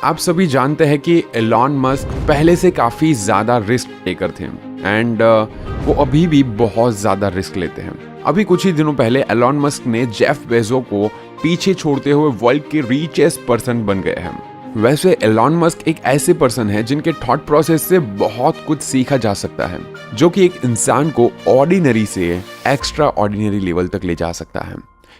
आप सभी जानते हैं कि एलॉन मस्क पहले से काफ़ी ज़्यादा रिस्क टेकर थे एंड वो अभी भी बहुत ज़्यादा रिस्क लेते हैं। अभी कुछ ही दिनों पहले एलॉन मस्क ने जेफ बेजो को पीछे छोड़ते हुए वर्ल्ड के रिचेस्ट पर्सन बन गए हैं। वैसे एलॉन मस्क एक ऐसे पर्सन है जिनके थॉट प्रोसेस से बहुत कुछ सीखा जा सकता है, जो कि एक इंसान को ऑर्डिनरी से एक्स्ट्रा ऑर्डिनरी लेवल तक ले जा सकता है।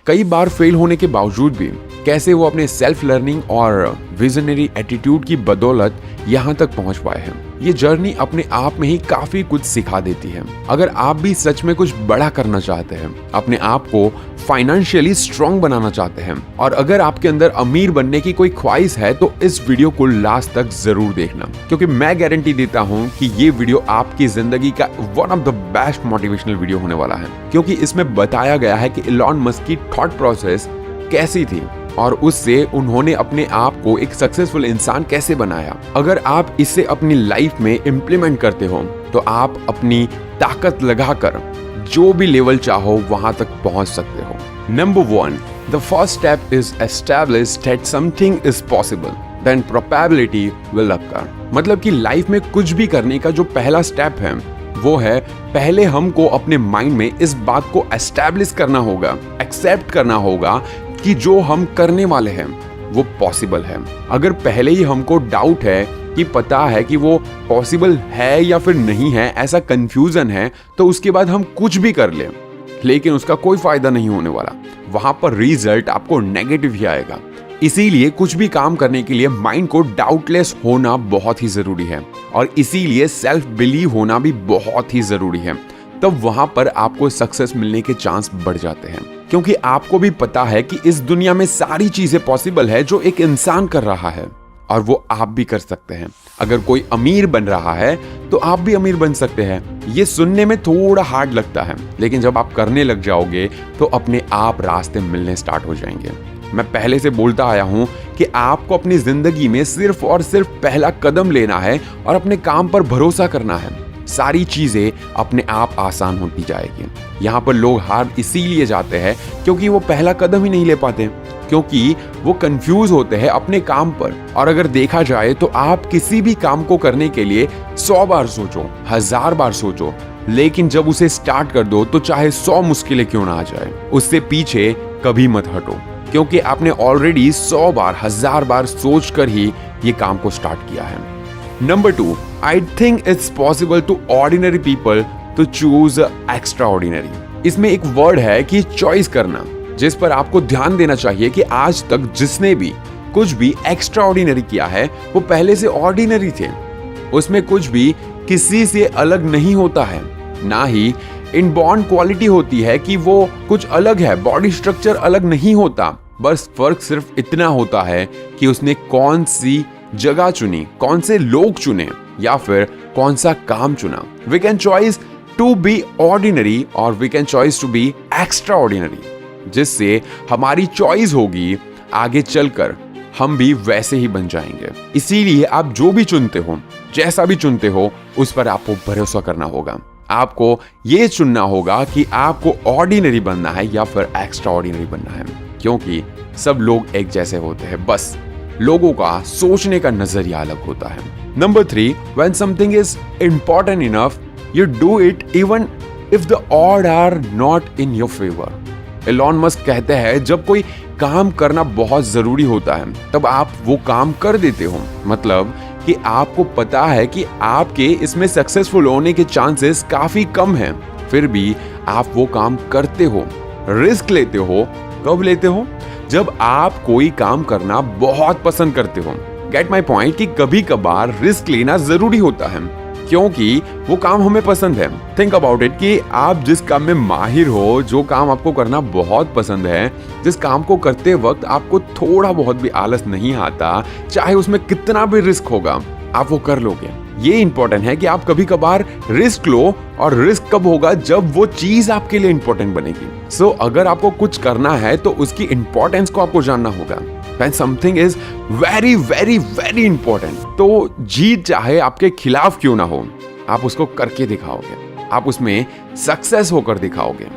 कई बार फेल होने के बावजूद भी कैसे वो अपने सेल्फ लर्निंग और विजनरी एटीट्यूड की बदौलत यहाँ तक पहुँच पाए हैं। ये जर्नी अपने आप में ही काफी कुछ सिखा देती है। अगर आप भी सच में कुछ बड़ा करना चाहते हैं, अपने आप को फाइनेंशियली स्ट्रांग बनाना चाहते हैं और अगर आपके अंदर अमीर बनने की कोई ख्वाहिश है तो इस वीडियो को लास्ट तक जरूर देखना, क्योंकि मैं गारंटी देता हूं कि ये वीडियो आपकी जिंदगी का one of the best motivational video होने वाला है, क्योंकि इसमें बताया गया है कि एलॉन मस्क की थॉट प्रोसेस कैसी थी और उससे उन्होंने अपने आप को एक सक्सेसफुल इंसान कैसे बनाया। अगर आप इसे अपनी लाइफ में इम्प्लीमेंट करते हो तो आप अपनी ताकत लगाकर जो भी लेवल चाहो वहां तक पहुंच सकते हो। Number 1, the first step is establish that something is possible, then probability will occur. मतलब कि लाइफ में कुछ भी करने का जो पहला स्टेप है वो है पहले हमको अपने माइंड में इस बात को एस्टैब्लिश करना होगा, एक्सेप्ट करना होगा कि जो हम करने वाले हैं वो पॉसिबल है। अगर पहले ही हमको डाउट है कि पता है कि वो पॉसिबल है या फिर नहीं है, ऐसा कंफ्यूजन है, तो उसके बाद हम कुछ भी कर लें लेकिन उसका कोई फायदा नहीं होने वाला। वहां पर रिजल्ट आपको नेगेटिव ही आएगा। इसीलिए कुछ भी काम करने के लिए माइंड को डाउटलेस होना बहुत ही जरूरी है और इसीलिए सेल्फ बिलीव होना भी बहुत ही जरूरी है। तब वहां पर आपको सक्सेस मिलने के चांस बढ़ जाते हैं, क्योंकि आपको भी पता है कि इस दुनिया में सारी चीजें पॉसिबल है जो एक इंसान कर रहा है और वो आप भी कर सकते हैं। अगर कोई अमीर बन रहा है तो आप भी अमीर बन सकते हैं। ये सुनने में थोड़ा हार्ड लगता है, लेकिन जब आप करने लग जाओगे तो अपने आप रास्ते मिलने स्टार्ट हो जाएंगे। मैं पहले से बोलता आया हूं कि आपको अपनी जिंदगी में सिर्फ और सिर्फ पहला कदम लेना है और अपने काम पर भरोसा करना है। सारी चीजें अपने आप आसान होती जाएगी। यहाँ पर लोग हार इसीलिए जाते हैं क्योंकि वो पहला कदम ही नहीं ले पाते, क्योंकि वो कंफ्यूज होते हैं अपने काम पर। और अगर देखा जाए तो आप किसी भी काम को करने के लिए 100 बार सोचो, 1000 बार सोचो, लेकिन जब उसे स्टार्ट कर दो तो चाहे 100 मुश्किलें क्यों ना आ जाए, उससे पीछे कभी मत हटो, क्योंकि आपने ऑलरेडी 100 बार 1000 बार सोच कर ही ये काम को स्टार्ट किया है। Number 2, I think it's possible to ordinary people to choose extraordinary। इसमें एक वर्ड है कि चॉइस करना, जिस पर आपको ध्यान देना चाहिए कि आज तक जिसने भी कुछ भी एक्स्ट्रा ऑर्डिनरी किया है वो पहले से ऑर्डिनरी थे। उसमें कुछ भी किसी से अलग नहीं होता है, ना ही इनबॉर्न क्वालिटी होती है कि वो कुछ अलग है, बॉडी स्ट्रक्चर अलग नहीं होता। बस फर्क सिर्फ इतना होता है कि उसने कौन सी जगह चुनी, कौन से लोग चुने या फिर कौन सा काम चुना। We can choice to be ordinary और we can choice to be extraordinary, जिससे हमारी चॉइस होगी आगे चलकर हम भी वैसे ही बन जाएंगे। इसीलिए आप जो भी चुनते हो, जैसा भी चुनते हो, उस पर आपको भरोसा करना होगा। आपको ये चुनना होगा कि आपको ऑर्डिनरी बनना है या फिर एक्स्ट्रा ऑर्डिनरी बनना है, क्योंकि सब लोग एक जैसे होते हैं, बस लोगों का सोचने का नजरिया अलग होता है। Number 3, when something is important enough, you do it even if the odds are not in your favor। Elon Musk कहते हैं जब कोई काम करना बहुत जरूरी होता है तब आप वो काम कर देते हो। मतलब कि आपको पता है कि आपके इसमें सक्सेसफुल होने के चांसेस काफी कम हैं, फिर भी आप वो काम करते हो, रिस्क लेते हो। कब लेते हो? जब आप कोई काम करना बहुत पसंद करते हो। गेट माई पॉइंट कि कभी कभार रिस्क लेना जरूरी होता है क्योंकि वो काम हमें पसंद है। थिंक अबाउट इट कि आप जिस काम में माहिर हो, जो काम आपको करना बहुत पसंद है, जिस काम को करते वक्त आपको थोड़ा बहुत भी आलस नहीं आता, चाहे उसमें कितना भी रिस्क होगा, आप वो कर लोगे। ये इंपॉर्टेंट है कि आप कभी कभार रिस्क लो, और रिस्क कब होगा? जब वो चीज आपके लिए इंपॉर्टेंट बनेगी। सो अगर आपको कुछ करना है तो उसकी इंपॉर्टेंस को आपको जानना होगा। When something is very very very important, तो जीत चाहे आपके खिलाफ क्यों ना हो, आप उसको करके दिखाओगे, आप उसमें सक्सेस होकर दिखाओगे।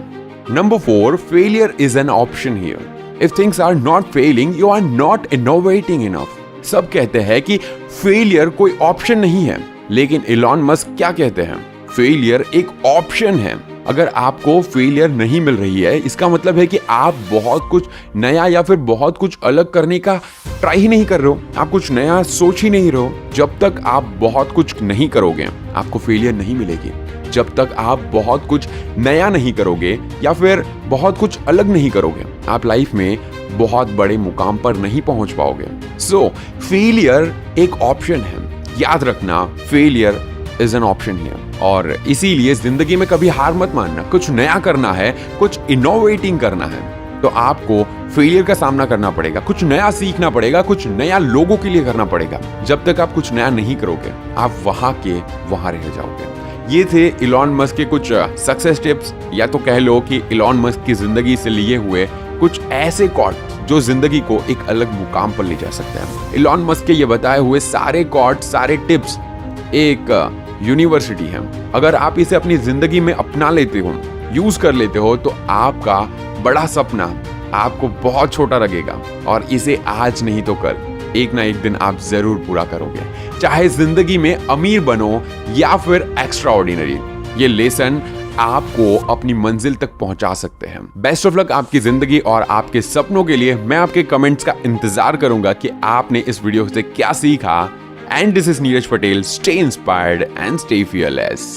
Number 4, failure is an option here. If things are not failing, you are not innovating enough। सब कहते हैं कि फेलियर कोई ऑप्शन नहीं है, लेकिन इलॉन मस्क क्या कहते हैं? फेलियर एक ऑप्शन है। अगर आपको फेलियर नहीं मिल रही है, इसका मतलब है कि आप बहुत कुछ नया या फिर बहुत कुछ अलग करने का ट्राई ही नहीं कर रहे हो, आप कुछ नया सोच ही नहीं रहे हो। जब तक आप बहुत कुछ नहीं करोगे, आपको फेलियर नहीं मिलेगी। जब तक आप बहुत कुछ नया नहीं करोगे या फिर बहुत कुछ अलग नहीं करोगे, आप लाइफ में बहुत बड़े मुकाम पर नहीं पहुंच पाओगे। सो फेलियर एक ऑप्शन है। याद रखना, failure is an option here. और इसीलिए जिंदगी में कभी हार मत मानना। कुछ नया करना है, कुछ इनोवेटिंग करना है, तो आपको फेलियर का सामना करना पड़ेगा, कुछ नया सीखना पड़ेगा, कुछ नया लोगों के लिए करना पड़ेगा। जब तक आप कुछ नया नहीं करोगे, आप वहां के वहां रह जाओगे। ये थे इलॉन मस्क के कुछ सक्सेस टिप्स, या तो कह लो कि इलॉन मस्क की जिंदगी से लिए हुए कुछ ऐसे कॉट जो जिंदगी को एक अलग मुकाम पर ले जा सकते हैं। इलॉन मस्क के ये बताए हुए सारे कॉट, सारे टिप्स एक यूनिवर्सिटी है। अगर आप इसे अपनी जिंदगी में अपना लेते हो, यूज कर लेते हो, तो आपका बड़ा सपना आपको बहुत छोटा लगेगा, और इसे आज नहीं तो कल, एक ना एक दिन आप जरूर पूरा करोगे। चाहे जिंदगी में अमीर बनो या फिर एक्स्ट्रा ऑर्डिनरी, ये लेसन आपको अपनी मंजिल तक पहुंचा सकते हैं। बेस्ट ऑफ लक आपकी जिंदगी और आपके सपनों के लिए। मैं आपके कमेंट्स का इंतजार करूंगा कि आपने इस वीडियो से क्या सीखा। And this is Neeraj Patel. Stay inspired and stay fearless.